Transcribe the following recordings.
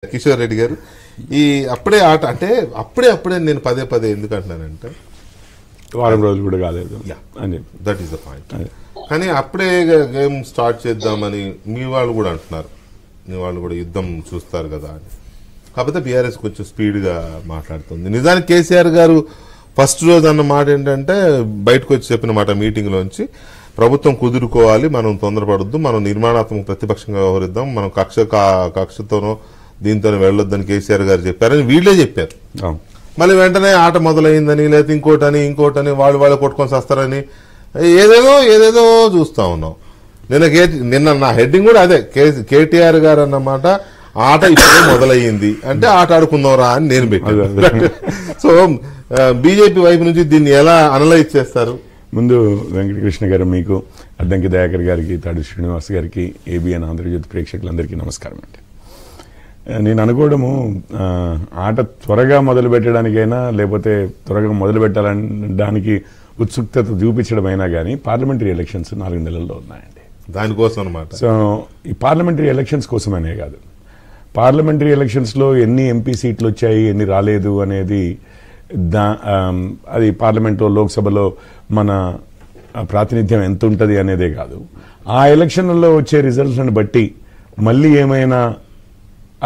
కిషోర్ రెడ్డి గారు ఈ అప్పుడే ఆట అంటే అప్పుడే నేను పదే ఎందుకు అంటున్నానంటే వారం రోజులు కూడా కాలేదు అని దట్ ఈస్ ద పాయింట్. కానీ అప్పుడే గేమ్ స్టార్ట్ చేద్దామని మీ వాళ్ళు కూడా అంటున్నారు, మీ వాళ్ళు కూడా యుద్ధం చూస్తారు కదా అని. కాకపోతే బీఆర్ఎస్ కొంచెం స్పీడ్గా మాట్లాడుతుంది. నిజానికి కేసీఆర్ గారు ఫస్ట్ రోజు అన్న మాట ఏంటంటే బయటకు వచ్చి చెప్పిన మాట మీటింగ్లోంచి, ప్రభుత్వం కుదురుకోవాలి, మనం తొందరపడద్దు, మనం నిర్మాణాత్మక ప్రతిపక్షంగా వ్యవహరిద్దాం, మనం కక్షతోనో దీంతోనే వెళ్ళొద్దని కేసీఆర్ గారు చెప్పారని వీళ్ళే చెప్పారు. మళ్ళీ వెంటనే ఆట మొదలైందని లేకపోతే ఇంకోటని వాళ్ళు కొట్టుకొని వస్తారని ఏదేదో చూస్తా ఉన్నాం. నిన్న నా హెడ్డింగ్ కూడా అదే, కేటీఆర్ గారు అన్నమాట ఆట ఇప్పుడే మొదలయ్యింది అంటే ఆట ఆడుకుందాంరా అని నేను పెట్టాను. సో బీజేపీ వైపు నుంచి దీన్ని ఎలా అనలైజ్ చేస్తారు? ముందు వెంకటకృష్ణ గారు, మీకు అద్దంకి దయాకర్ గారికి, తాడు శ్రీనివాస్ గారికి, ఏబిఎన్ ఆంధ్రజ్యోతి ప్రేక్షకులందరికీ నమస్కారం అండి. నేను అనుకోవడము ఆట త్వరగా మొదలు పెట్టడానికైనా లేకపోతే త్వరగా మొదలు పెట్టాలనడానికి ఉత్సుకత చూపించడమైనా కానీ పార్లమెంటరీ ఎలక్షన్స్ 4 నెలల్లో ఉన్నాయండి. దానికోసం అనమాట. సో ఈ పార్లమెంటరీ ఎలక్షన్స్ కోసమనే కాదు, పార్లమెంటరీ ఎలక్షన్స్లో ఎన్ని ఎంపీ సీట్లు వచ్చాయి, ఎన్ని రాలేదు అనేది అది పార్లమెంట్లో, లోక్సభలో మన ప్రాతినిధ్యం ఎంత ఉంటుంది అనేదే కాదు. ఆ ఎలక్షన్లలో వచ్చే రిజల్ట్స్ని బట్టి మళ్ళీ ఏమైనా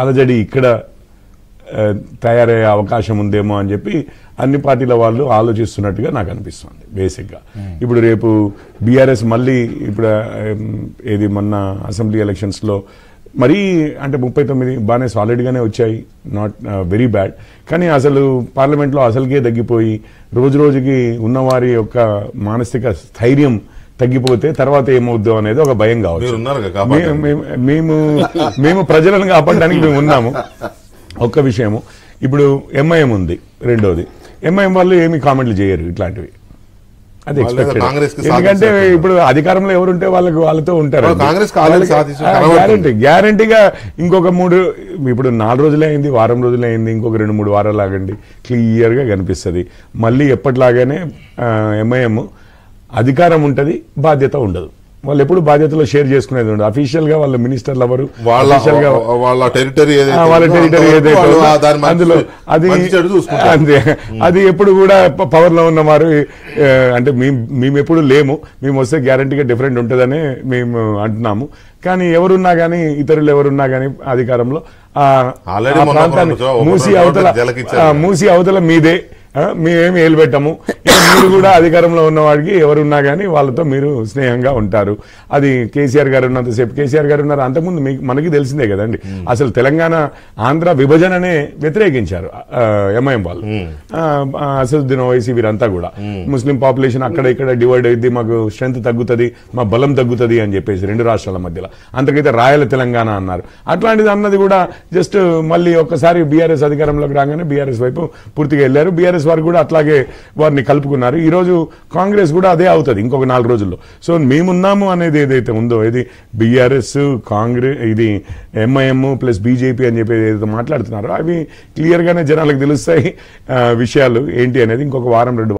అలజడి ఇక్కడ తయారయ్యే అవకాశం ఉందేమో అని చెప్పి అన్ని పార్టీల వాళ్ళు ఆలోచిస్తున్నట్టుగా నాకు అనిపిస్తుంది బేసిక్గా. ఇప్పుడు రేపు బీఆర్ఎస్ మళ్ళీ ఇప్పుడు ఏది మొన్న అసెంబ్లీ ఎలక్షన్స్లో మరీ అంటే 39 బాగానే సాలిడ్గానే వచ్చాయి, నాట్ వెరీ బ్యాడ్. కానీ అసలు పార్లమెంట్లో అసలుకే తగ్గిపోయి రోజుకి ఉన్నవారి యొక్క మానసిక స్థైర్యం తగ్గిపోతే తర్వాత ఏమవుద్దో అనేది ఒక భయం కావచ్చు. మేము ప్రజలను కాపాడడానికి మేము ఉన్నాము. ఒక్క విషయము, ఇప్పుడు ఎంఐఎం ఉంది, రెండోది ఎంఐఎం వాళ్ళు ఏమి కామెంట్లు చేయరు ఇట్లాంటివి, అది ఎక్స్పెక్టెడ్. ఎందుకంటే ఇప్పుడు అధికారంలో ఎవరుంటే వాళ్ళతో ఉంటారు. గ్యారంటీగా ఇంకొక 3, ఇప్పుడు 4 రోజులే అయింది, వారం రోజులే అయింది, ఇంకొక 2-3 వారాలు ఆగండి, క్లియర్ గా కనిపిస్తుంది. మళ్ళీ ఎప్పటిలాగానే ఎంఐఎం అధికారం ఉంటుంది, బాధ్యత ఉండదు. వాళ్ళు ఎప్పుడు బాధ్యతలో షేర్ చేసుకునేది ఉండదు. అఫీషియల్ గా వాళ్ళ మినిస్టర్లు ఎవరు, వాళ్ళ టెరిటరీ అందులో అది ఎప్పుడు కూడా పవర్ లో ఉన్నవారు అంటే మేము ఎప్పుడు లేము, మేము వస్తే గ్యారంటీగా డిఫరెంట్ ఉంటుందని మేము అంటున్నాము. కానీ ఎవరున్నా కానీ, ఇతరులు ఎవరున్నా కానీ అధికారంలో ప్రాంతాన్ని మూసి అవతల మీదే, మేమేమి ఏలు పెట్టాము. మీరు కూడా అధికారంలో ఉన్నవాడికి ఎవరున్నా కానీ వాళ్ళతో మీరు స్నేహంగా ఉంటారు. అది కేసీఆర్ గారు ఉన్నంతసేపు కేసీఆర్ గారు ఉన్నారు. అంతకుముందు మనకి తెలిసిందే కదండి, అసలు తెలంగాణ ఆంధ్ర విభజననే వ్యతిరేకించారు ఎంఐఎం వాళ్ళు. అసదుద్దీన్ ఓవైసీ వీరంతా కూడా ముస్లిం పాపులేషన్ అక్కడ ఇక్కడ డివైడ్ అయింది, మాకు స్ట్రెంత్ తగ్గుతుంది, మా బలం తగ్గుతుంది అని చెప్పేసి 2 రాష్ట్రాల మధ్యలో. అంతకైతే రాయల తెలంగాణ అన్నారు. అట్లాంటిది అన్నది కూడా జస్ట్ మళ్ళీ ఒక్కసారి బీఆర్ఎస్ అధికారంలోకి రాగానే బీఆర్ఎస్ వైపు పూర్తిగా వెళ్లారు. బీఆర్ఎస్ వారు కూడా అట్లాగే వారిని కలుపుకున్నారు. ఈ రోజు కాంగ్రెస్ కూడా అదే అవుతుంది ఇంకొక 4 రోజుల్లో. సో మేమున్నాము అనేది ఏదైతే ఉందో, ఇది బీఆర్ఎస్, కాంగ్రెస్, ఇది ఎంఐఎం ప్లస్ బీజేపీ అని చెప్పి ఏదైతే మాట్లాడుతున్నారో అవి క్లియర్ గానే జనాలకు తెలుస్తాయి విషయాలు ఏంటి అనేది. ఇంకొక వారం 2